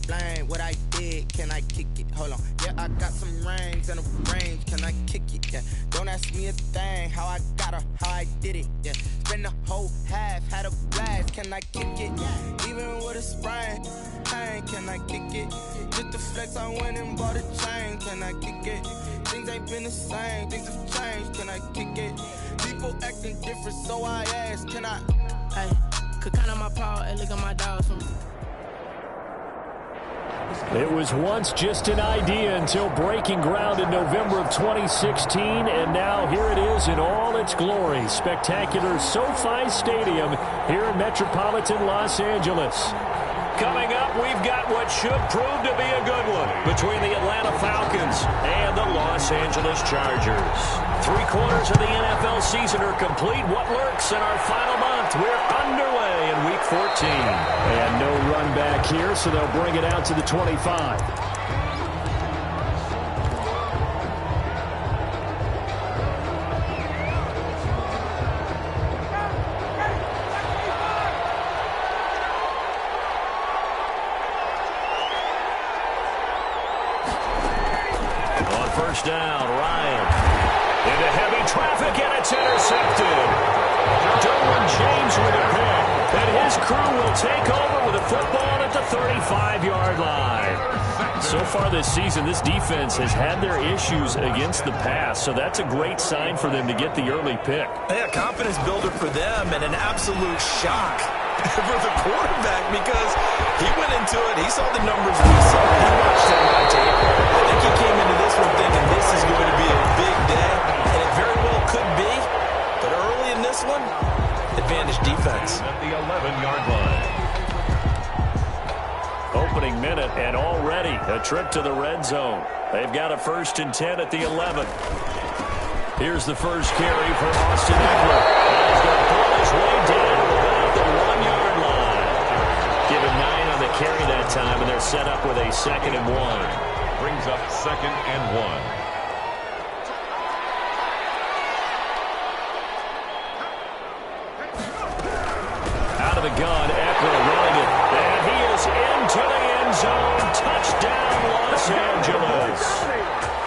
explain what I did. Can I kick it? Hold on. Yeah, I got some rings and a range. Can I kick it? Yeah. Don't ask me a thing. How I got her, how I did it. Yeah. Spend the whole half, had a blast. Can I kick it? Even with a sprain. Pain, can I kick it? Just the flex, I went and bought a chain. Can I kick it? Things ain't been the same. Things have changed. Can I kick it? People acting different, so I ask. Can I? Hey, could count on my paw and look at my dogs. It was once just an idea until breaking ground in November of 2016, and now here it is in all its glory. Spectacular SoFi Stadium here in metropolitan Los Angeles. Coming up, we've got what should prove to be a good one between the Atlanta Falcons and the Los Angeles Chargers. 3/4 of the NFL season are complete. What lurks in our final month? We're underway in Week 14. And no run back here, so they'll bring it out to the 25. Down, Ryan. Into heavy traffic, and it's intercepted. Derwin James with a pick. And his crew will take over with a football at the 35-yard line. So far this season, this defense has had their issues against the pass, so that's a great sign for them to get the early pick. Yeah, confidence builder for them, and an absolute shock for the quarterback because he went into it. He saw the numbers we saw. He watched them on tape. I think he came into this one thinking this is going to be a big day, and it very well could be. But early in this one, advantage defense. At the 11-yard line. Opening minute, and already a trip to the red zone. They've got a 1st and 10 at the 11. Here's the first carry for Austin Eckler. He's going to pull his way down about the 1-yard line. Give him 9 on the carry that time, and they're set up with a 2nd and 1. Brings up 2nd and 1. Out of the gun, Eckler running it. And he is into the end zone. Touchdown, Los Angeles.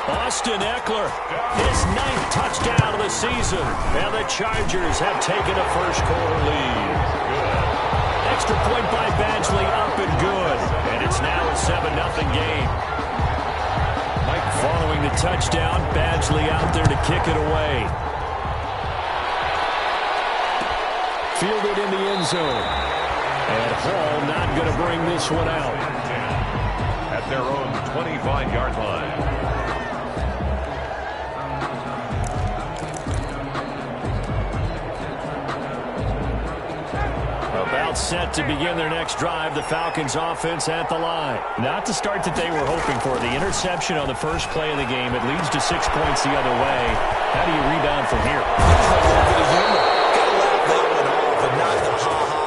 Austin Eckler, his 9th touchdown of the season. And the Chargers have taken a first-quarter lead. Extra point by Badgley, up and good. And it's now a 7-0 game. Following the touchdown, Badgley out there to kick it away. Fielded in the end zone. And Hall not going to bring this one out. At their own 25-yard line. About set to begin their next drive, the Falcons offense at the line. Not the start that they were hoping for. The interception on the first play of the game, it leads to 6 points the other way. How do you rebound from here?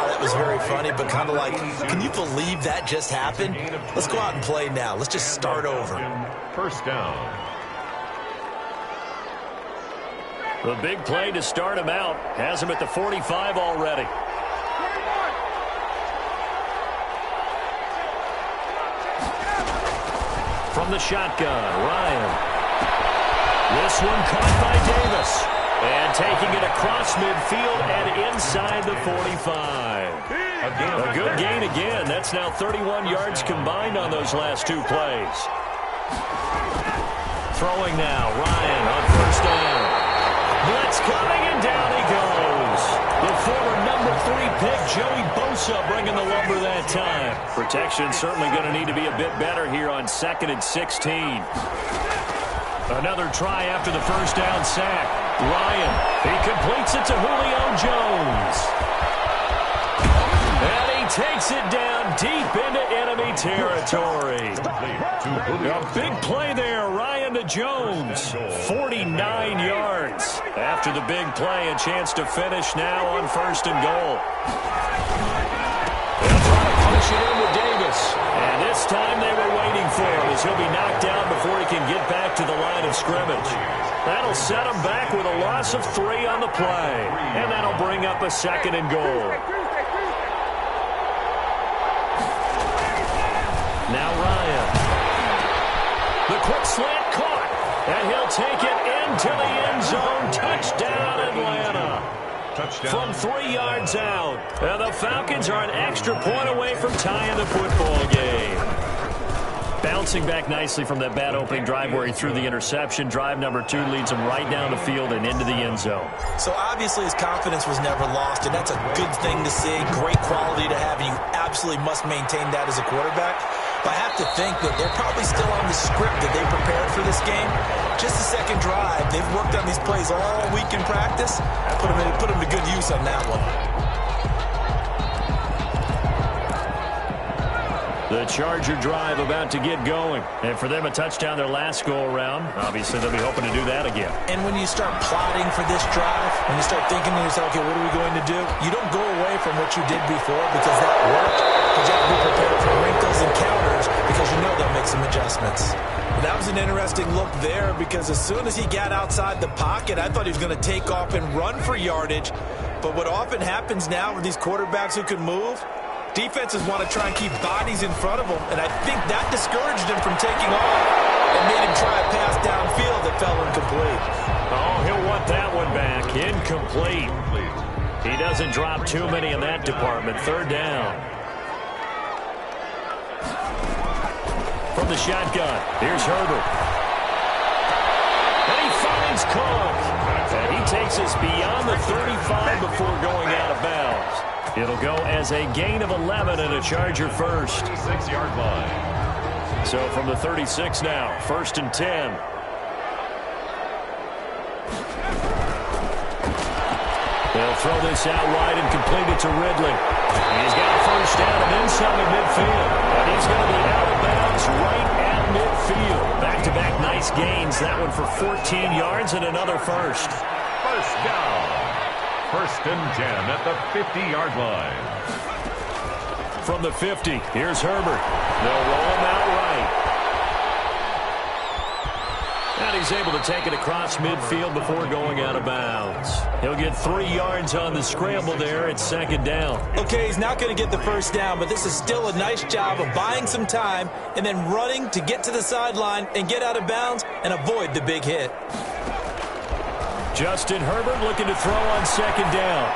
That was very funny, but kind of like, can you believe that just happened? Let's go out and play now. Let's just start over. 1st down. The big play to start him out. Has him at the 45 already. From the shotgun, Ryan. This one caught by Davis. And taking it across midfield and inside the 45. A good gain again. That's now 31 yards combined on those last 2 plays. Throwing now, Ryan on 1st down. Blitz coming, and down he goes. The former number 3 pick, Joey Bosa, bringing the lumber that time. Protection certainly going to need to be a bit better here on 2nd and 16. Another try after the 1st down sack. Ryan, he completes it to Julio Jones. And he takes it down deep into enemy territory. A big play there, Ryan to Jones. 49 yards. After the big play, a chance to finish now on 1st and goal. They'll try to push it in with Davis. And this time they were waiting for him as he'll be knocked down before he can get back to the line of scrimmage. That'll set him back with a loss of 3 on the play. And that'll bring up a 2nd and goal. Now Ryan. The quick slant caught. And he'll take it into the end zone. Touchdown, Atlanta. From 3 yards out. And the Falcons are an extra point away from tying the football game. Bouncing back nicely from that bad opening drive where he threw the interception. Drive number 2 leads him right down the field and into the end zone. So obviously his confidence was never lost, and that's a good thing to see. Great quality to have, and you absolutely must maintain that as a quarterback. But I have to think that they're probably still on the script that they prepared for this game. Just the second drive. They've worked on these plays all week in practice. Put them to good use on that one. The Charger drive about to get going. And for them, a touchdown their last go-around. Obviously, they'll be hoping to do that again. And when you start plotting for this drive, when you start thinking to yourself, okay, what are we going to do? You don't go away from what you did before because that worked. But you have to be prepared for wrinkles and counters because you know they'll make some adjustments. But that was an interesting look there because as soon as he got outside the pocket, I thought he was going to take off and run for yardage. But what often happens now with these quarterbacks who can move, defenses want to try and keep bodies in front of them, and I think that discouraged him from taking off and made him try a pass downfield that fell incomplete. Oh, he'll want that one back. Incomplete. He doesn't drop too many in that department. 3rd down. From the shotgun, here's Herbert. And he finds Cook. And he takes us beyond the 35 before going out of bounds. It'll go as a gain of 11 and a Charger first. 36-yard line. So from the 36 now, 1st and 10. They'll throw this out wide and complete it to Ridley. He's got a 1st down and then some at midfield. And he's going to be out of bounds right at midfield. Back-to-back nice gains. That one for 14 yards and another first. 1st down. 1st and 10 at the 50-yard line. From the 50, here's Herbert. They'll roll him out right. And he's able to take it across midfield before going out of bounds. He'll get 3 yards on the scramble there at 2nd down. Okay, he's not going to get the 1st down, but this is still a nice job of buying some time and then running to get to the sideline and get out of bounds and avoid the big hit. Justin Herbert looking to throw on 2nd down.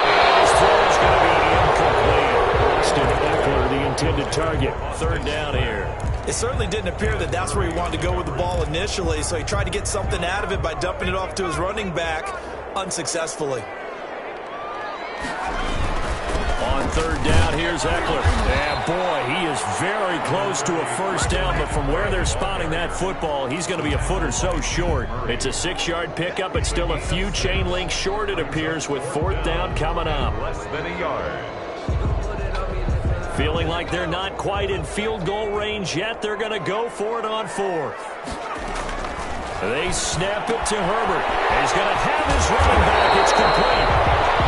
And his throw is going to be incomplete. Austin Eckler, the intended target. 3rd down here. It certainly didn't appear that that's where he wanted to go with the ball initially, so he tried to get something out of it by dumping it off to his running back unsuccessfully. On 3rd down, here's Eckler. And boy, he is very close to a 1st down, but from where they're spotting that football, he's going to be a foot or so short. It's a 6-yard pickup, but still a few chain links short, it appears, with 4th down coming up. Less than a yard. Feeling like they're not quite in field goal range yet, they're going to go for it on 4th. They snap it to Herbert. He's going to have his running back. It's complete.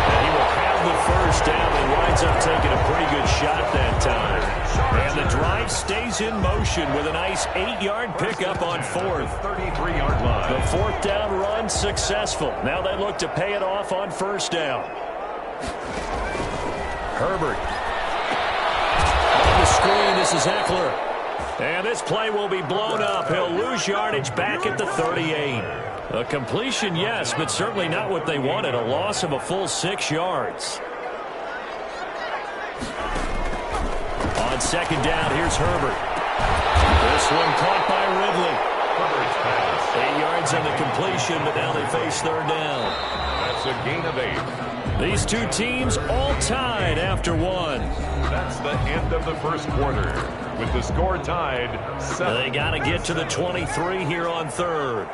And he will have the 1st down and winds up taking a pretty good shot that time. And the drive stays in motion with a nice 8-yard pickup on 4th. 33-yard line. The 4th down run successful. Now they look to pay it off on 1st down. Herbert. On the screen, this is Eckler. And this play will be blown up. He'll lose yardage back at the 38. A completion, yes, but certainly not what they wanted. A loss of a full 6 yards. On 2nd down, here's Herbert. This one caught by Ridley. 8 yards on the completion, but now they face 3rd down. That's a gain of 8. These two teams all tied after 1. That's the end of the 1st quarter. With the score tied, 7. They got to get to the 23 here on 3rd.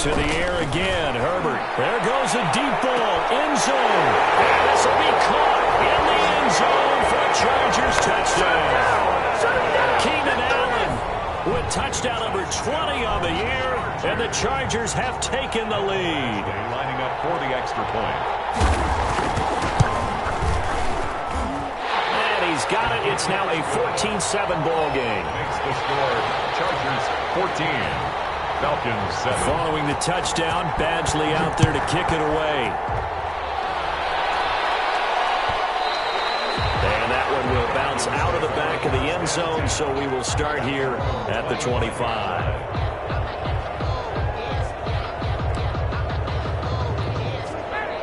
To the air again, Herbert. There goes a deep ball, end zone. And this will be caught in the end zone for a Chargers touchdown. Keenan Allen with touchdown number 20 on the year, and the Chargers have taken the lead. Lining up for the extra point. He's got it. It's now a 14-7 ball game. Makes the score Chargers 14, Falcons 7. Following the touchdown, Badgley out there to kick it away. and will bounce out of the back of the end zone, so we will start here at the 25.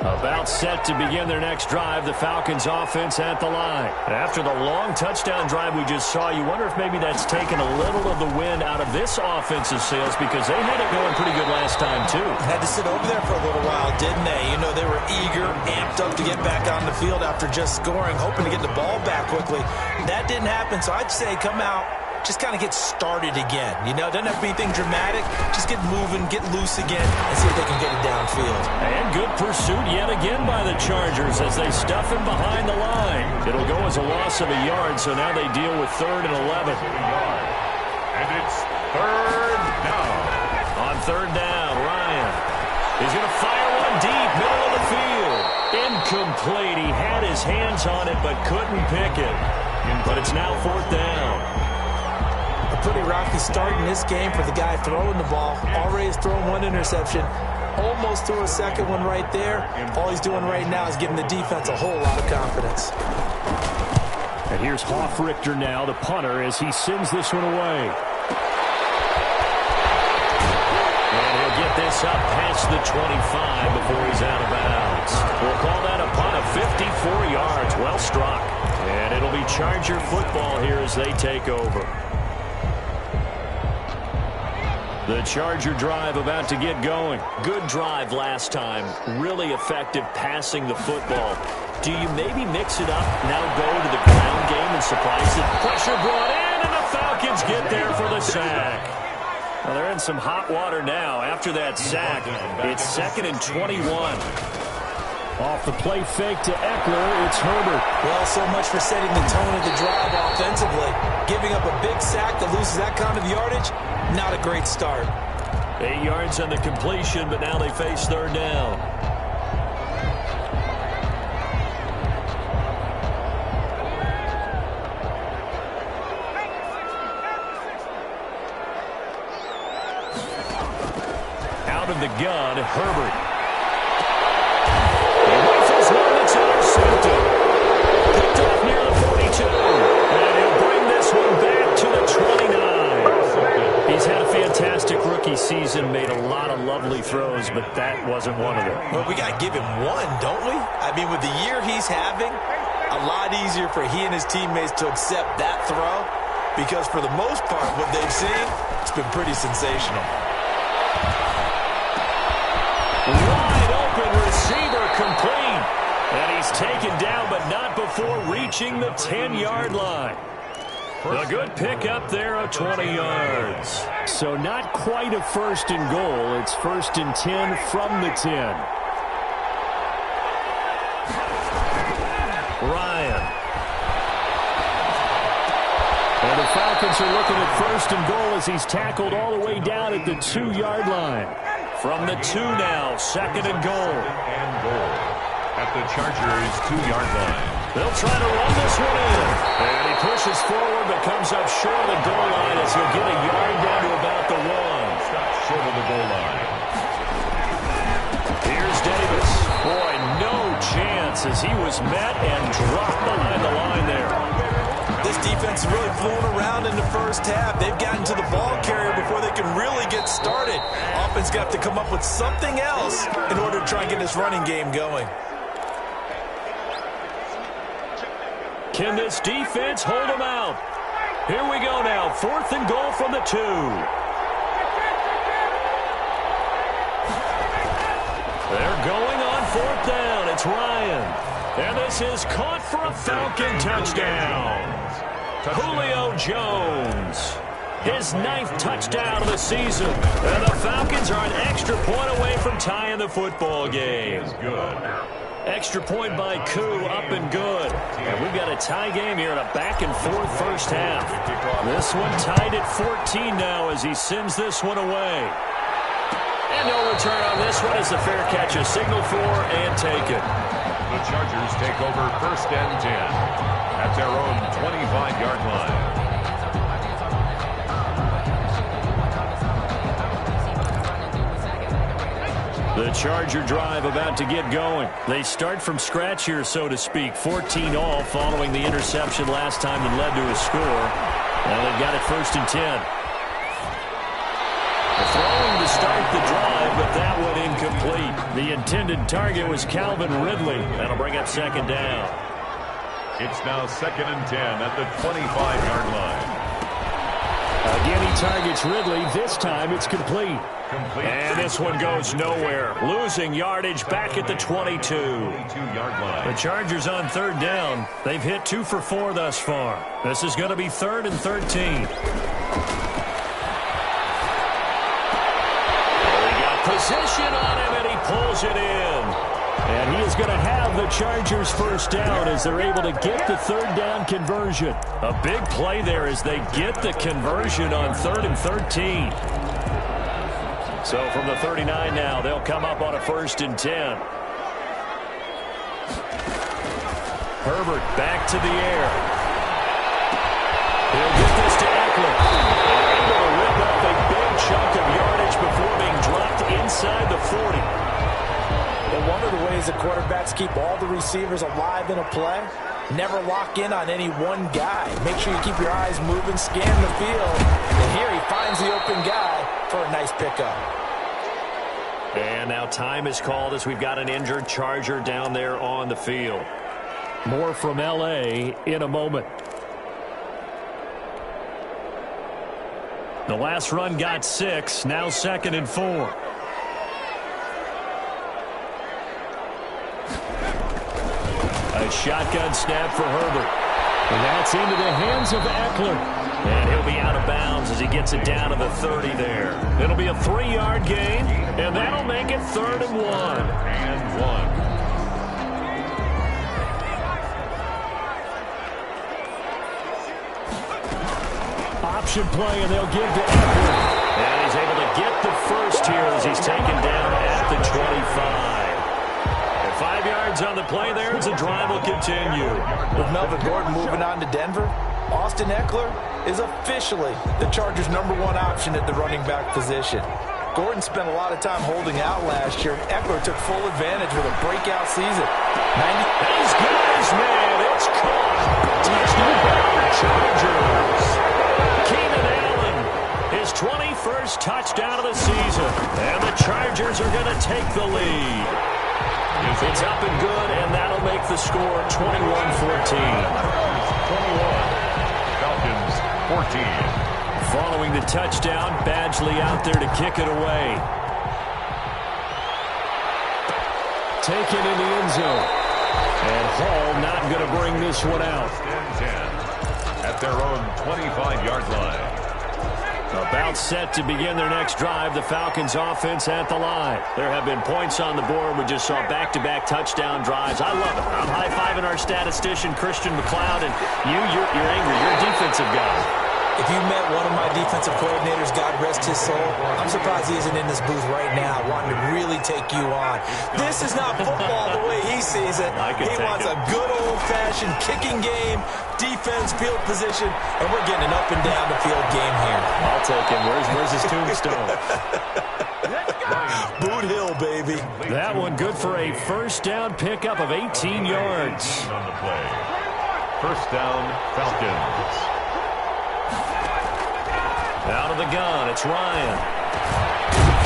About set to begin their next drive, the Falcons offense at the line. After the long touchdown drive we just saw, you wonder if maybe that's taken a little of the wind out of this offensive sails, because they had it going pretty good last time too. Had to sit over there for a little while, didn't they? You know, they were eager, amped up to get back on the field after just scoring, hoping to get the ball back quickly. That didn't happen, so I'd say come out, just kind of get started again. You know, it doesn't have to be anything dramatic. Just get moving, get loose again, and see if they can get it downfield. And good pursuit yet again by the Chargers as they stuff him behind the line. It'll go as a loss of a yard, so now they deal with 3rd and 11. And it's 3rd down. On 3rd down, Ryan is going to fire one deep, middle of the field. Incomplete. He had his hands on it but couldn't pick it. But it's now 4th down. A pretty rocky start in this game for the guy throwing the ball. Already has thrown one interception. Almost threw a second one right there. All he's doing right now is giving the defense a whole lot of confidence. And here's Hoffrichter now, the punter, as he sends this one away. And he'll get this up past the 25 before he's out of bounds. We'll call that a punt of 54 yards. Well struck. And it'll be Charger football here as they take over. The Charger drive about to get going. Good drive last time. Really effective passing the football. Do you maybe mix it up, now go to the ground game and surprise it? Pressure brought in, and the Falcons get there for the sack. Well, they're in some hot water now. After that sack, it's 2nd and 21. Off the play fake to Eckler, it's Herbert. Well, so much for setting the tone of the drive offensively. Giving up a big sack that loses that kind of yardage, not a great start. 8 yards on the completion, but now they face 3rd down. Out of the gun, Herbert. He rifles one that's intercepted. Picked off near the 42. And he'll bring this one back to the 29. He's had a fantastic rookie season, made a lot of lovely throws, but that wasn't one of them. Well, we got to give him one, don't we? I mean, with the year he's having, a lot easier for he and his teammates to accept that throw, because for the most part, what they've seen, it's been pretty sensational. Wide open receiver complete. And he's taken down, but not before reaching the 10-yard line. A good pickup there of 20 yards. So not quite a 1st and goal. It's 1st and 10 from the 10. Ryan. And the Falcons are looking at 1st and goal as he's tackled all the way down at the 2-yard line. From the 2 now, 2nd and goal. At the Chargers' 2-yard line. They'll try to run this one in. And he pushes forward but comes up short of the goal line as he'll get a yard down to about the 1. Stops short of the goal line. Here's Davis. Boy, no chance as he was met and dropped behind the line there. This defense is really fooling around in the first half. They've gotten to the ball carrier before they can really get started. Offense got to come up with something else in order to try and get this running game going. Can this defense hold them out? Here we go now. 4th and goal from the 2. They're going on 4th down. It's Ryan. And this is caught for a Falcon touchdown. Julio Jones. His 9th touchdown of the season. And the Falcons are an extra point away from tying the football game. Good. Extra point by Koo, up and good. And we've got a tie game here in a back-and-forth first half. This one tied at 14 now as he sends this one away. And no return on this one as the fair catch is signaled for and taken. The Chargers take over 1st and 10 at their own 25-yard line. The Charger drive about to get going. They start from scratch here, so to speak. 14 all following the interception last time that led to a score. Now they've got it 1st and 10. Throwing to start the drive, but that one incomplete. The intended target was Calvin Ridley. That'll bring up 2nd down. It's now 2nd and 10 at the 25-yard line. Again, he targets Ridley. This time it's complete. And this one goes nowhere. Losing yardage back at the 22. 22-yard line. The Chargers on 3rd down. They've hit 2 for 4 thus far. This is going to be 3rd and 13. Position on him, and he pulls it in. And he is going to have the Chargers 1st down as they're able to get the 3rd down conversion. A big play there as they get the conversion on 3rd and 13. So from the 39 now, they'll come up on a 1st and 10. Herbert back to the air. He'll get this to Eckler. Able to rip up a big chunk of yardage before being dropped inside the 40. And one of the ways the quarterbacks keep all the receivers alive in a play, never lock in on any one guy. Make sure you keep your eyes moving, scan the field. And here he finds the open guy for a nice pickup. And now time is called as we've got an injured Charger down there on the field. More from L.A. in a moment. The last run got 6, now 2nd and 4. A shotgun snap for Herbert. And that's into the hands of Eckler. And he'll be out of bounds as he gets it down to the 30 there. It'll be a 3-yard gain, and that'll make it 3rd and 1. And 1. Option play, and they'll give to Eckler. And he's able to get the first here as he's taken down at the 25. And 5 yards on the play there as the drive will continue. With Melvin Gordon moving on to Denver, Austin Eckler is officially the Chargers' #1 option at the running back position. Gordon spent a lot of time holding out last year. Eckler took full advantage with a breakout season. He's got his man. It's caught. Touchdown, Chargers. Keenan Allen, his 21st touchdown of the season. And the Chargers are going to take the lead. It's up and good, and that'll make the score 21-14. 21. Falcons 14. Following the touchdown, Badgley out there to kick it away. Taken in the end zone. And Hall not going to bring this one out. 10 at their own 25-yard line. About set to begin their next drive, the Falcons offense at the line. There have been points on the board. We just saw back-to-back touchdown drives. I love it. I'm high-fiving our statistician, Christian McLeod, and you're angry. You're a defensive guy. If you met one of my defensive coordinators, God rest his soul, I'm surprised he isn't in this booth right now wanting to really take you on. This is not football the way he sees it. He wants a good old-fashioned kicking game, defense, field position, and we're getting an up-and-down-the-field game here. I'll take him. Where's his tombstone? Boot Hill, baby. That one good for a first down pickup of 18 yards. On the play. First down, Falcons. Out of the gun, it's Ryan.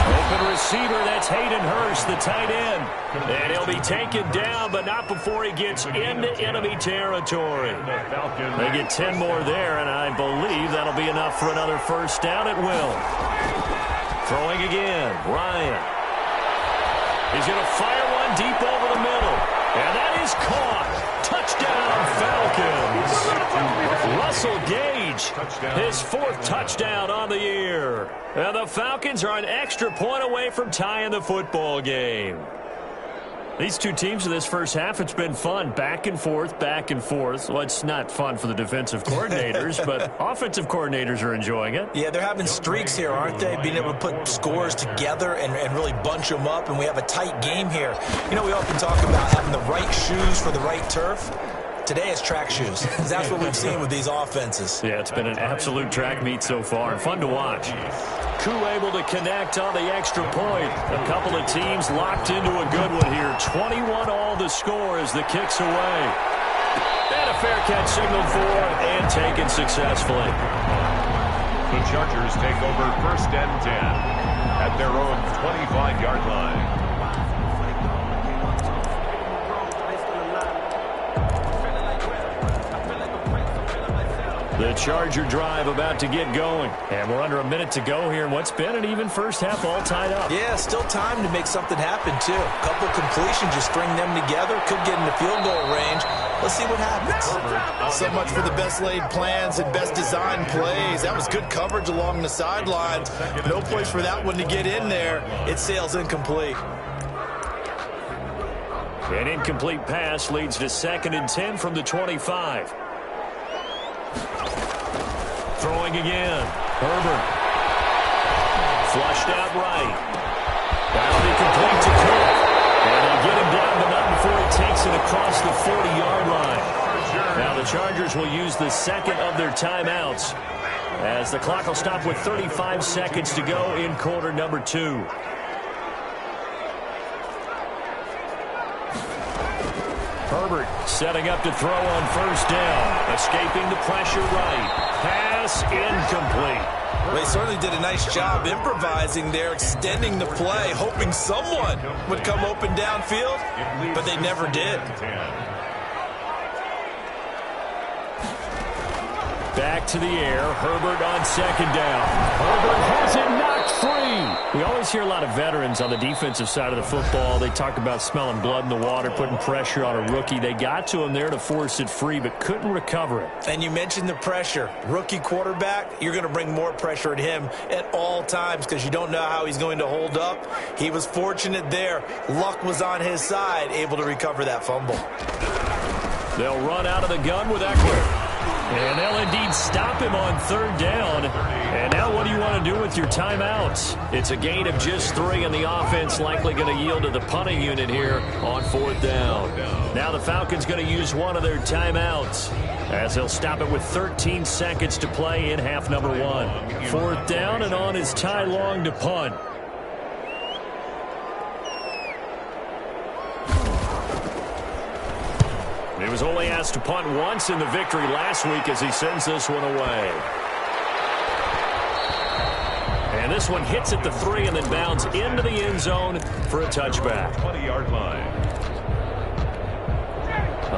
Open receiver, that's Hayden Hurst, the tight end. And he'll be taken down, but not before he gets into enemy territory. They get 10 more there, and I believe that'll be enough for another first down. It will. Throwing again, Ryan. He's going to fire one deep over the middle. And that is caught. Touchdown, Falcons. Russell Gage, his 4th touchdown on the year. And the Falcons are an extra point away from tying the football game. These two teams in this first half, it's been fun. Back and forth, back and forth. Well, it's not fun for the defensive coordinators, but offensive coordinators are enjoying it. Yeah, they're having streaks here, aren't they? Being able to put scores together and really bunch them up, and we have a tight game here. You know, we often talk about having the right shoes for the right turf. Today it's track shoes. That's what we've seen with these offenses. Yeah, it's been an absolute track meet so far, and fun to watch. Koo able to connect on the extra point. A couple of teams locked into a good one here. 21 all the score as the kick's away. And a fair catch signaled for and taken successfully. The Chargers take over 1st and 10 at their own 25-yard line. The Charger drive about to get going. And we're under a minute to go here in what's been an even first half, all tied up. Yeah, still time to make something happen, too. A couple completions, just string them together. Could get in the field goal range. Let's see what happens. So much for the best laid plans and best designed plays. That was good coverage along the sidelines. No place for that one to get in there. It sails incomplete. An incomplete pass leads to 2nd and 10 from the 25. Throwing again. Herbert. Flushed out right. That'll be complete to Cook. And they'll get him down, but not before he takes it across the 40-yard line. Now the Chargers will use the second of their timeouts as the clock will stop with 35 seconds to go in quarter number 2. Herbert setting up to throw on 1st down. Escaping the pressure right. Pass incomplete. Well, he certainly did a nice job improvising there, extending the play, hoping someone would come open downfield, but they never did. Back to the air. Herbert on 2nd down. Herbert has it knocked free. We always hear a lot of veterans on the defensive side of the football. They talk about smelling blood in the water, putting pressure on a rookie. They got to him there to force it free, but couldn't recover it. And you mentioned the pressure. Rookie quarterback, you're going to bring more pressure at him at all times because you don't know how he's going to hold up. He was fortunate there. Luck was on his side, able to recover that fumble. They'll run out of the gun with Eckler. And they'll indeed stop him on 3rd down. And now what do you want to do with your timeouts? It's a gain of just 3, and the offense likely going to yield to the punting unit here on 4th down. Now the Falcons going to use one of their timeouts as they'll stop it with 13 seconds to play in half number 1. 4th down, and on is Ty Long to punt. He was only asked to punt once in the victory last week as he sends this one away. And this one hits at the 3 and then bounds into the end zone for a touchback. 20-yard line.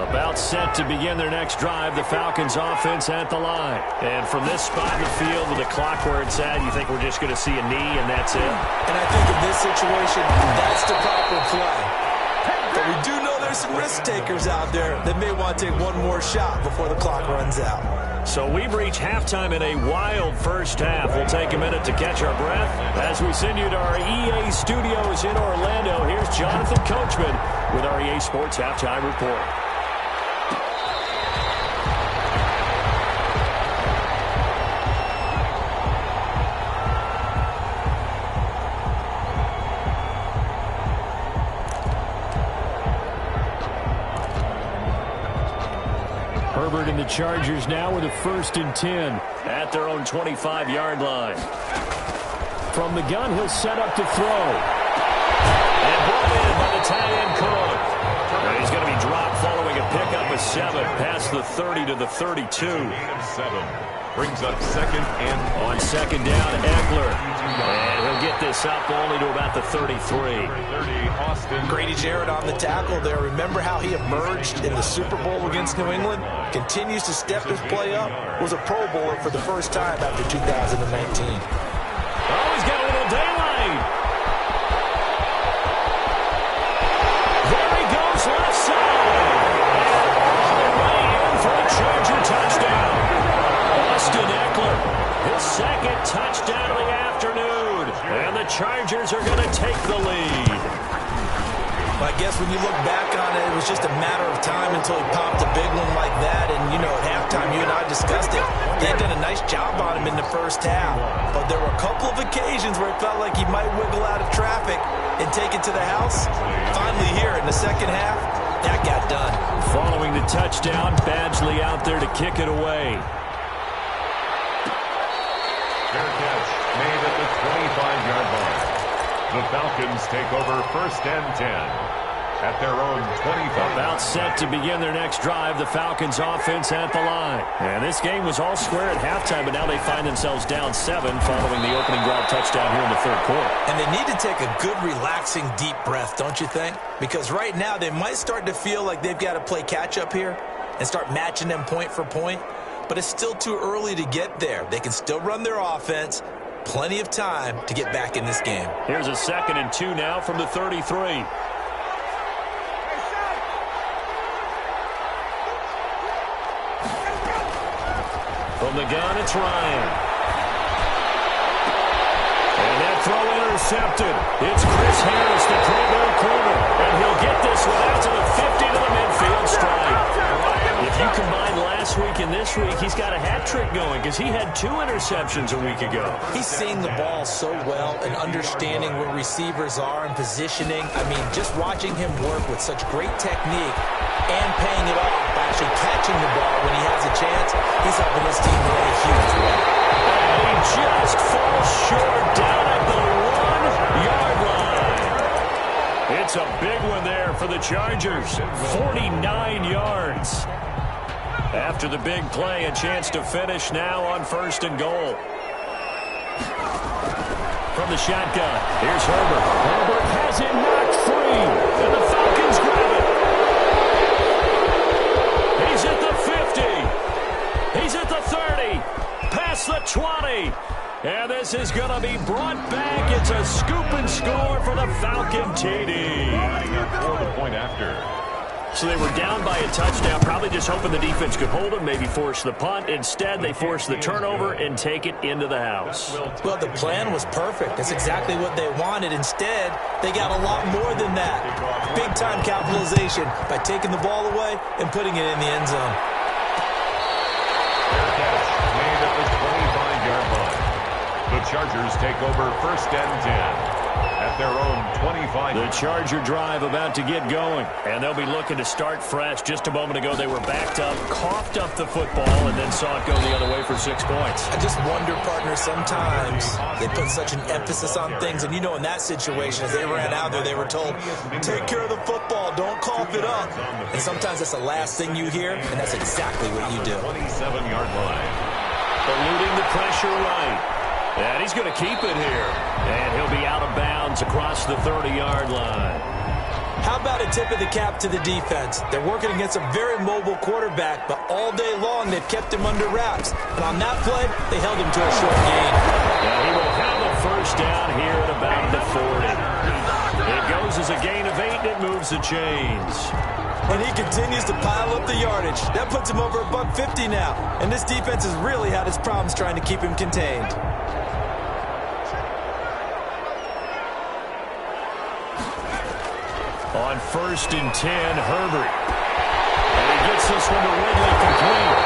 About set to begin their next drive, the Falcons offense at the line. And from this spot in the field with the clock where it's at, you think we're just going to see a knee and that's it? And I think in this situation, that's the proper play. But we do know there's some risk takers out there that may want to take one more shot before the clock runs out. So we've reached halftime in a wild first half. We'll take a minute to catch our breath as we send you to our EA studios in Orlando. Here's Jonathan Coachman with our EA Sports Halftime Report. Herbert and the Chargers now with a 1st and 10 at their own 25-yard line. From the gun, he'll set up to throw. And brought in by the tight end Cook. And he's going to be dropped following a pickup of 7 past the 30 to the 32. 7 brings up 2nd and on 2nd down, Eckler. And he'll get this up only to about the 33. Grady Jarrett on the tackle there. Remember how he emerged in the Super Bowl against New England? Continues to step his play up. Was a Pro Bowler for the first time after 2019. Oh, he's got a little daylight. There he goes, left side. All the way in for a Charger touchdown. Austin Eckler, his 2nd touchdown of the afternoon. And the Chargers are going to take the lead. I guess when you look back on it, it was just a matter of time until he popped a big one like that. And, you know, at halftime, you and I discussed it. They had done a nice job on him in the first half. But there were a couple of occasions where it felt like he might wiggle out of traffic and take it to the house. Finally here in the second half, that got done. Following the touchdown. Badgley out there to kick it away. Fair catch made at the 25-yard line. The Falcons take over 1st and 10 at their own 25. About set to begin their next drive. The Falcons offense at the line. And this game was all square at halftime, but now they find themselves down 7 following the opening drive touchdown here in the 3rd quarter. And they need to take a good, relaxing, deep breath, don't you think? Because right now they might start to feel like they've got to play catch-up here and start matching them point for point. But it's still too early to get there. They can still run their offense. Plenty of time to get back in this game. Here's a 2nd and 2 now from the 33. From the gun, it's Ryan. And that throw intercepted. It's Chris Harris, the Pro-Bowl corner. And he'll get this one out to the 50 to the midfield strike. If you combine last week and this week, he's got a hat trick going because he had 2 interceptions a week ago. He's seeing the ball so well and understanding where receivers are and positioning. I mean, just watching him work with such great technique and paying it off by actually catching the ball when he has a chance, he's helping his team win a huge win. And he just falls short down at the 1-yard line. It's a big one there for the Chargers. 49 yards. After the big play, a chance to finish now on 1st and goal. From the shotgun, here's Herbert. Herbert has it knocked free, and the Falcons grab it. He's at the 50. He's at the 30. Past the 20. And this is going to be brought back. It's a scoop and score for the Falcon TD. For the point after. So they were down by a touchdown, probably just hoping the defense could hold them, maybe force the punt. Instead, they force the turnover and take it into the house. Well, the plan was perfect. That's exactly what they wanted. Instead, they got a lot more than that. Big-time capitalization by taking the ball away and putting it in the end zone. Fair catch made at the 25-yard line. The Chargers take over 1st and 10 at their own 25. The Charger drive about to get going, and they'll be looking to start fresh. Just a moment ago, they were backed up, coughed up the football, and then saw it go the other way for 6 points. I just wonder, partner, sometimes they put such an emphasis on things, and you know in that situation, as they ran out there, they were told, take care of the football, don't cough it up. And sometimes that's the last thing you hear, and that's exactly what you do. 27-yard line. Eluding the pressure right. And he's going to keep it here. And he'll be out of bounds across the 30-yard line. How about a tip of the cap to the defense? They're working against a very mobile quarterback, but all day long they've kept him under wraps. And on that play, they held him to a short gain. And he will have a 1st down here at about the 40. It goes as a gain of 8, and it moves the chains. And he continues to pile up the yardage. That puts him over $150 now. And this defense has really had its problems trying to keep him contained. On 1st and 10, Herbert. And he gets this one to Ridley complete.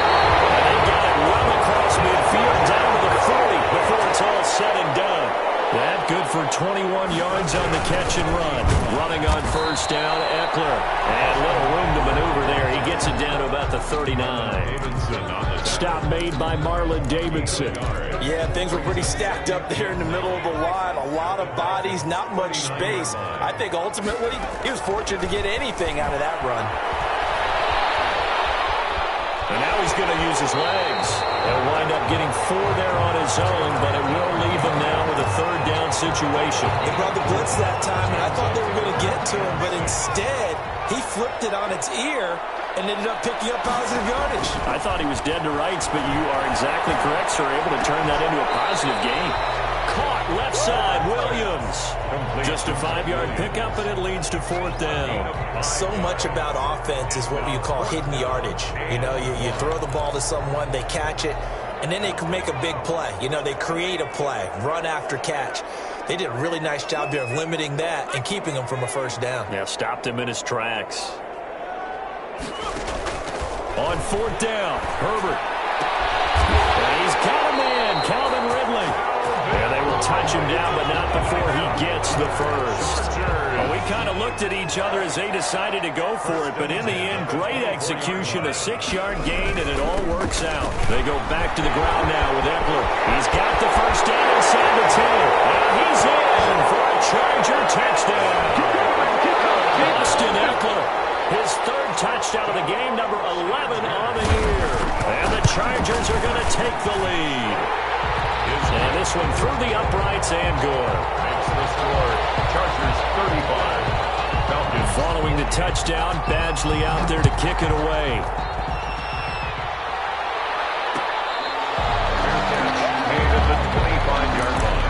And they got it well across midfield down to the 40 before it's all said and done. That good for 21 yards on the catch and run. Running on 1st down, Eckler. And little room to maneuver there. He gets it down to about the 39. Stop made by Marlon Davidson. Yeah, things were pretty stacked up there in the middle of the line. A lot of bodies, not much space. I think ultimately he was fortunate to get anything out of that run. And now he's going to use his legs. He'll wind up getting 4 there on his own, but it will leave him now with a 3rd down situation. They brought the blitz that time, and I thought they were going to get to him, but instead he flipped it on its ear and ended up picking up positive yardage. I thought he was dead to rights, but you are exactly correct, sir. Able to turn that into a positive gain. Caught left side, Williams. Just a 5-yard pickup, and it leads to 4th down. So much about offense is what you call hidden yardage. You know, you throw the ball to someone, they catch it, and then they can make a big play. You know, they create a play, run after catch. They did a really nice job there of limiting that and keeping him from a 1st down. Yeah, stopped him in his tracks. On 4th down, Herbert. And he's got a man, Calvin Ridley. And they will touch him down, but not before he gets the 1st. A week kind of looked at each other as they decided to go for it, but in the end, great execution, a 6-yard gain, and it all works out. They go back to the ground now with Eckler. He's got the first down inside the 10, and he's in for a Charger touchdown. Austin Eckler, his third touchdown of the game, number 11 on the year. And the Chargers are going to take the lead. And this one through the uprights and good. Makes the score Chargers 35. Falcons. Following the touchdown, Badgley out there to kick it away. Made at the 25-yard line.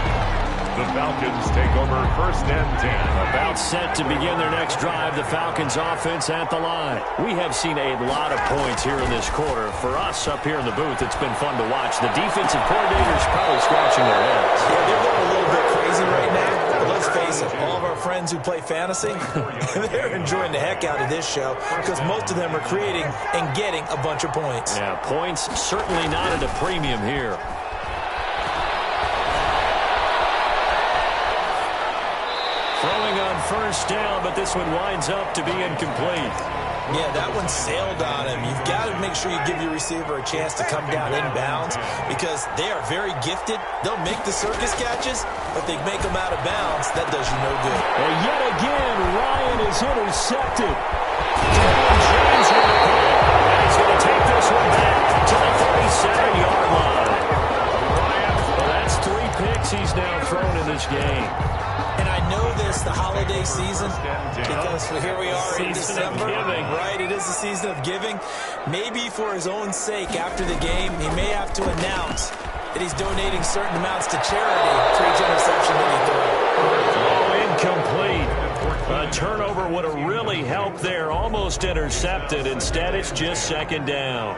The Falcons take over first and 10. About set to begin their next drive, the Falcons offense at the line. We have seen a lot of points here in this quarter. For us up here in the booth, it's been fun to watch. The defensive coordinators probably scratching their heads. Yeah, they're going a little bit crazy right now. But let's face it, all of our friends who play fantasy, they're enjoying the heck out of this show because most of them are creating and getting a bunch of points. Yeah, points certainly not at a premium here. Throwing on first down, but this one winds up to be incomplete. Yeah, that one sailed on him. You've got to make sure you give your receiver a chance to come down inbounds because they are very gifted. They'll make the circus catches, but they make them out of bounds. That does you no good. And yet again, Ryan is intercepted. James with the pick. And he's going to take this one back to the 37-yard line. Well, that's 3 picks he's now thrown in this game. And I know this, the holiday season, because here we are in December. Right, it is the season of giving. Maybe for his own sake, after the game, he may have to announce that he's donating certain amounts to charity for each interception that he threw. Incomplete. A turnover would have really helped there. Almost intercepted. Instead, it's just second down.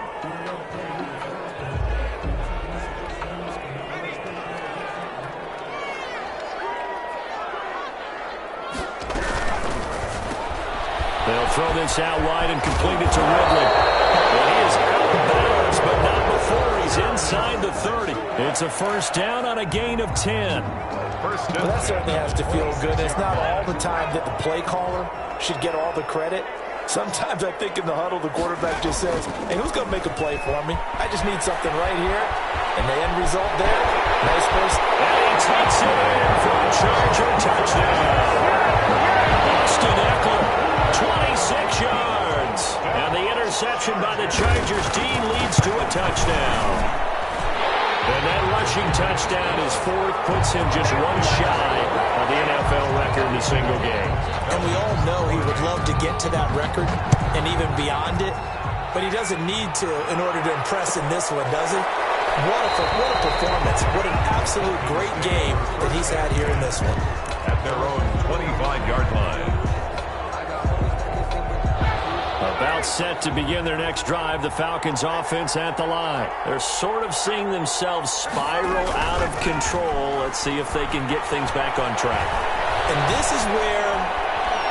They'll throw this out wide and complete it to Ridley. And he is out of bounds, but not before he's inside the 30. It's a first down on a gain of 10. Well, that certainly has to feel good. It's not all the time that the play caller should get all the credit. Sometimes I think in the huddle, the quarterback just says, hey, who's going to make a play for me? I just need something right here. And the end result there, nice first. And he takes it in for a Charger touchdown. Austin Eckler, 26 yards. And the interception by the Chargers D leads to a touchdown. And that rushing touchdown is 4th, puts him just one shy of the NFL record in a single game. And we all know he would love to get to that record and even beyond it, but he doesn't need to in order to impress in this one, does he? What a performance. What an absolute great game that he's had here in this one. At their own 25-yard line. About set to begin their next drive, the Falcons offense at the line. They're sort of seeing themselves spiral out of control. Let's see if they can get things back on track. And this is where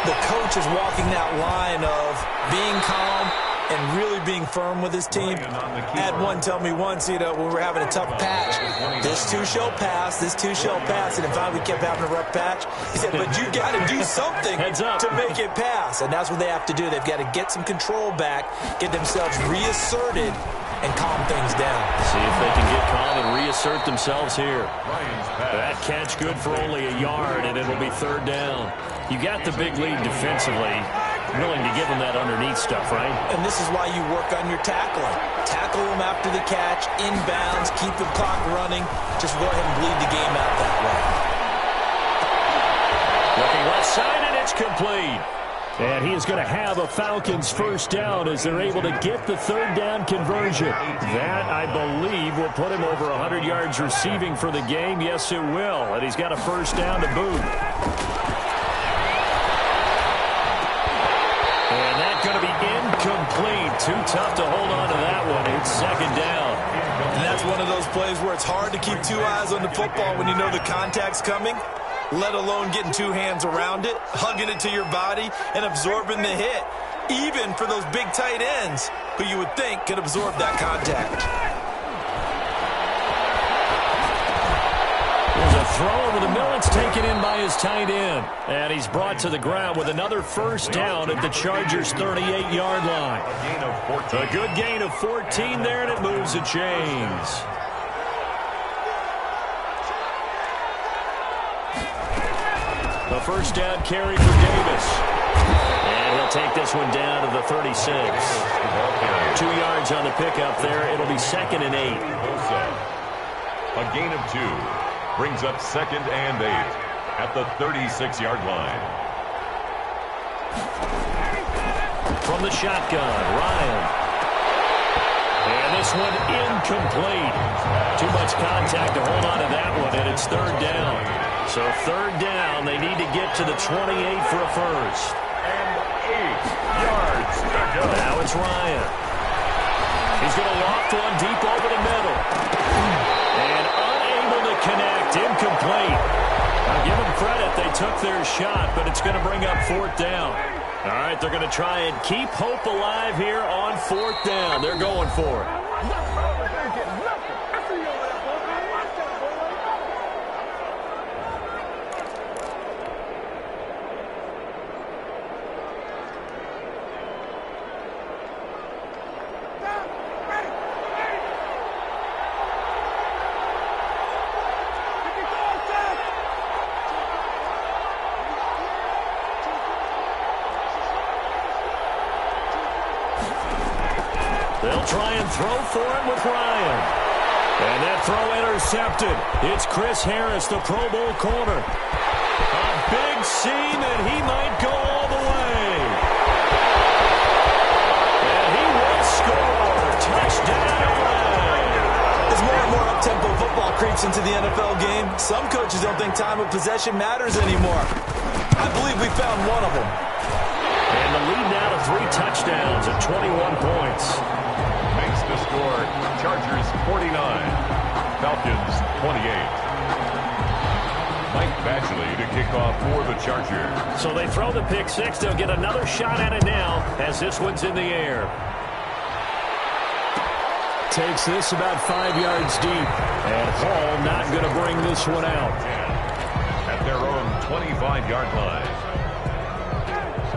the coach is walking that line of being calm and really being firm with his team. I had one tell me once, when we were having a tough patch, this too shall pass, this too shall pass. And if we kept having a rough patch, he said, but you got to do something to make it pass. And that's what they have to do. They've got to get some control back, get themselves reasserted, and calm things down. See if they can get calm and reassert themselves here. That catch good for only a yard, and it'll be 3rd down. You got the big lead defensively. Willing to give them that underneath stuff, right? And this is why you work on your tackling. Tackle them after the catch, inbounds, keep the clock running. Just go ahead and bleed the game out that way. Looking left side, and it's complete. And he is going to have a Falcons first down as they're able to get the 3rd down conversion. That, I believe, will put him over 100 yards receiving for the game. Yes, it will. And he's got a first down to boot. And that's going to be incomplete. Too tough to hold on to that one. It's 2nd down. And that's one of those plays where it's hard to keep 2 eyes on the football when you know the contact's coming, let alone getting 2 hands around it, hugging it to your body, and absorbing the hit, even for those big tight ends who you would think could absorb that contact. There's a throw over the middle. It's taken in by his tight end. And he's brought to the ground with another first down at the Chargers' 38-yard line. A good gain of 14 there, and it moves the chains. The first down carry for Davis. And he'll take this one down to the 36. 2 yards on the pickup there. It'll be 2nd and 8. A gain of 2 brings up 2nd and 8 at the 36-yard line. From the shotgun, Ryan. And this one incomplete. Too much contact to hold on to that one, and it's 3rd down. So 3rd down, they need to get to the 28 for a first. And 8 yards to go. Now it's Ryan. He's going to loft one deep over the middle. And unable to connect, incomplete. I'll give them credit, they took their shot, but it's going to bring up 4th down. All right, they're going to try and keep hope alive here on 4th down. They're going for it. They'll try and throw for him with Ryan. And that throw intercepted. It's Chris Harris, the Pro Bowl corner. A big seam, and he might go all the way. And he will score. Touchdown. As more and more up-tempo football creeps into the NFL game, some coaches don't think time of possession matters anymore. I believe we found one of them. And the lead now to 3 touchdowns at 21 points. To score, Chargers 49, Falcons 28. Mike Badgley to kick off for the Chargers. So they throw the pick 6. They'll get another shot at it now as this one's in the air. Takes this about 5 yards deep. And Hall not going to bring this one out. At their own 25-yard line.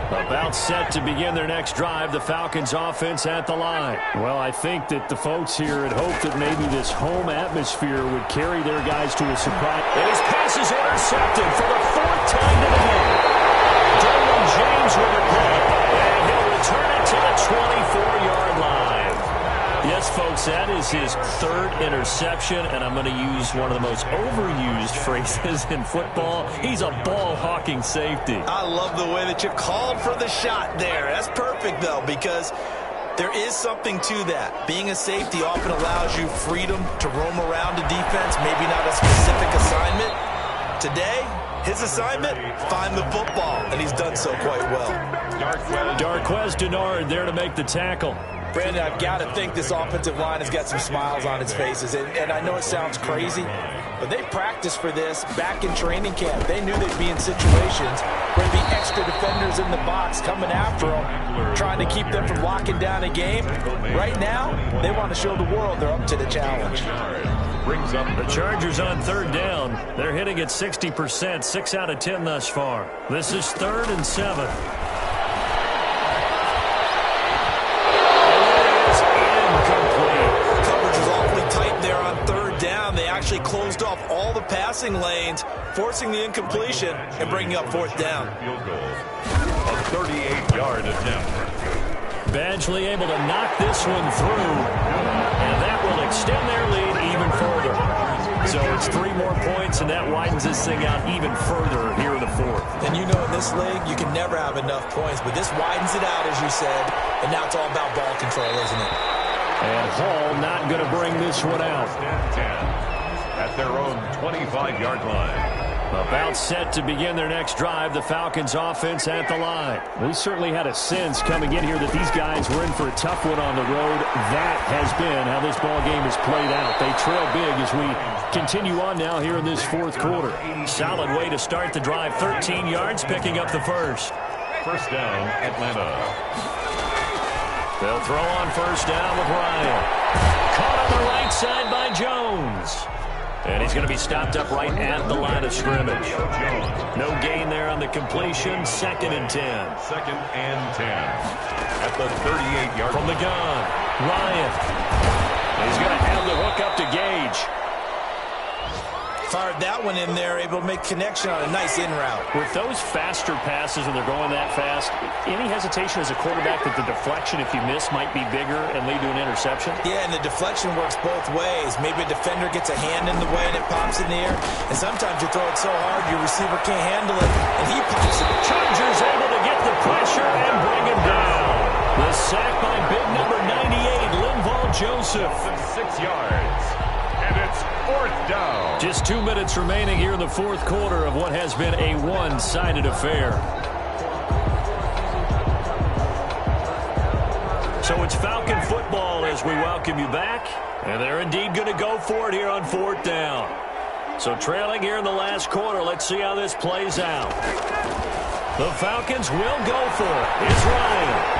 About set to begin their next drive, the Falcons offense at the line. Well, I think that the folks here had hoped that maybe this home atmosphere would carry their guys to a surprise. And his pass is intercepted for the 4th time today. Derwin James with a pick, and he'll return it to the 24-yard line. Yes, folks, that is his 3rd interception, and I'm going to use one of the most overused phrases in football. He's a ball-hawking safety. I love the way that you called for the shot there. That's perfect, though, because there is something to that. Being a safety often allows you freedom to roam around a defense, maybe not a specific assignment. Today, his assignment, find the football, and he's done so quite well. Darquez Denard there to make the tackle. Brandon, I've got to think this offensive line has got some smiles on its faces. And I know it sounds crazy, but they practiced for this back in training camp. They knew they'd be in situations where there'd be extra defenders in the box coming after them, trying to keep them from locking down a game. Right now, they want to show the world they're up to the challenge. The Chargers on 3rd down. They're hitting at 60%, 6 out of 10 thus far. This is 3rd and 7. Actually closed off all the passing lanes, forcing the incompletion and bringing up 4th down. Field goal. A 38-yard attempt. Badgley able to knock this one through, and that will extend their lead even further. So it's 3 more points, and that widens this thing out even further here in the 4th. And you know in this league, you can never have enough points, but this widens it out, as you said, and now it's all about ball control, isn't it? And Hall not going to bring this one out. 10. At their own 25-yard line. About set to begin their next drive, the Falcons offense at the line. We certainly had a sense coming in here that these guys were in for a tough one on the road. That has been how this ball game has played out. They trail big as we continue on now here in this 4th quarter. Solid way to start the drive. 13 yards, picking up the first. First down, Atlanta. They'll throw on first down with Ryan. Caught on the right side by Jones. And he's going to be stopped up right at the line of scrimmage. No gain there on the completion. 2nd and 10. 2nd and 10. At the 38-yard line. From the gun, Ryan. He's going to have the hook up to Gage. Fired that one in there, able to make connection on a nice in route. With those faster passes when they're going that fast, any hesitation as a quarterback that the deflection, if you miss, might be bigger and lead to an interception? Yeah, and the deflection works both ways. Maybe a defender gets a hand in the way and it pops in the air. And sometimes you throw it so hard your receiver can't handle it, and he pops it. Chargers able to get the pressure and bring him down. The sack by big number 98, Linval Joseph. 6 yards. And it's 4th down. Just 2 minutes remaining here in the 4th quarter of what has been a one-sided affair. So it's Falcon football as we welcome you back. And they're indeed going to go for it here on 4th down. So trailing here in the last quarter, let's see how this plays out. The Falcons will go for it. It's Ryan.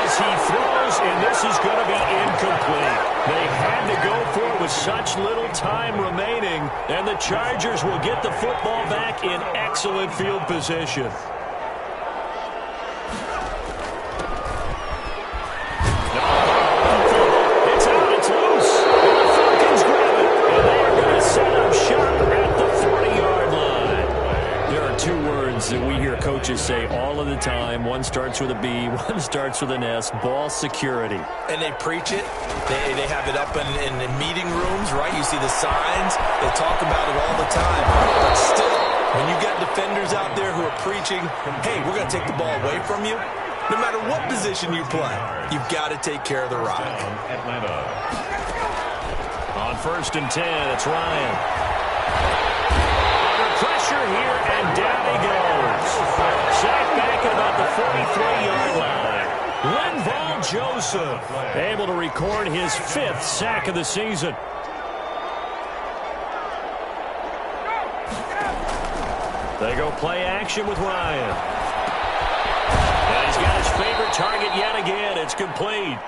As he throws, and this is going to be incomplete. They had to go for it with such little time remaining, and the Chargers will get the football back in excellent field position. It's out, it's loose, and the Falcons grab it, and they are going to set up shop at the 40-yard line. There are 2 words that we hear coaches say all of the time. One starts with a B, one starts with an S. Ball security. And they preach it. They have it up in the meeting rooms, right? You see the signs. They talk about it all the time. But still, when you got defenders out there who are preaching, hey, we're going to take the ball away from you, no matter what position you play, you've got to take care of the rock. Atlanta. On 1st and 10, it's Ryan. Pressure here, and down he goes. Sacked back at about the 43-yard line. Linval Joseph able to record his 5th sack of the season. They go play action with Ryan. And he's got his favorite target yet again. It's complete.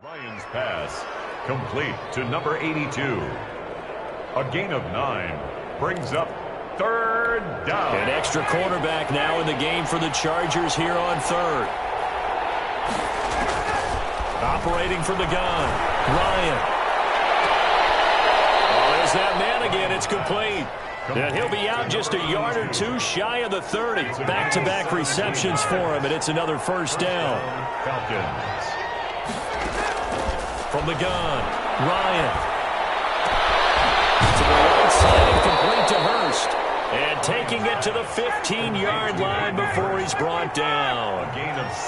Ryan's pass complete to number 82. A gain of 9 brings up 3rd down. An extra cornerback now in the game for the Chargers here on 3rd. Operating from the gun, Ryan. Oh, there's that man again. It's complete. And he'll be out just a yard or 2 shy of the 30. Back-to-back receptions for him, and it's another 1st down. Falcons. From the gun, Ryan. To the right side and complete to Hurst. And taking it to the 15-yard line before he's brought down.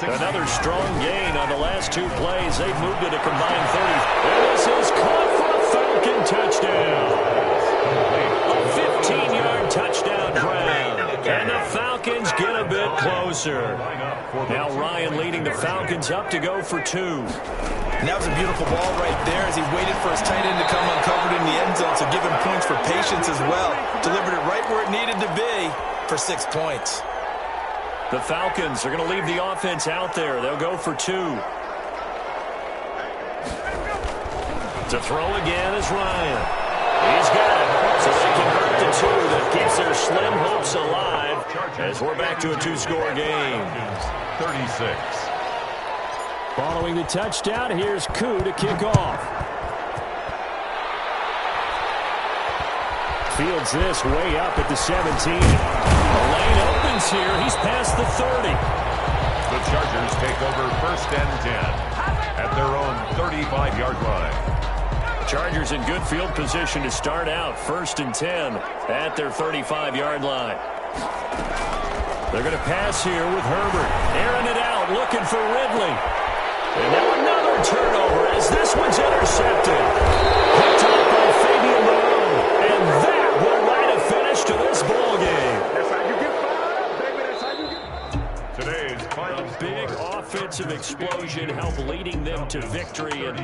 Another strong gain on the last 2 plays. They've moved it a combined 30. And this is caught for a Falcon touchdown. A 15-yard touchdown grab. And the Falcons get a bit closer. Now Ryan leading the Falcons up to go for 2. And that was a beautiful ball right there as he waited for his tight end to come uncovered in the end zone, so give him points for patience as well. Delivered it right where it needed to be for 6 points. The Falcons are going to leave the offense out there. They'll go for 2. To throw again is Ryan. He's got it. So they convert to 2. That keeps their slim hopes alive as we're back to a 2-score game. 36. Following the touchdown, here's Koo to kick off. Fields this way up at the 17. The lane opens here. He's past the 30. The Chargers take over 1st and 10 at their own 35-yard line. Chargers in good field position to start out. 1st and 10 at their 35-yard line. They're going to pass here with Herbert. Airing it out, looking for Ridley. And now another turnover as this one's intercepted. Picked up by Fabian Moreau. And that will write a finish to this ball game. That's how you get fired up, baby. That's how you get today's final A big offensive explosion helped leading them to victory. And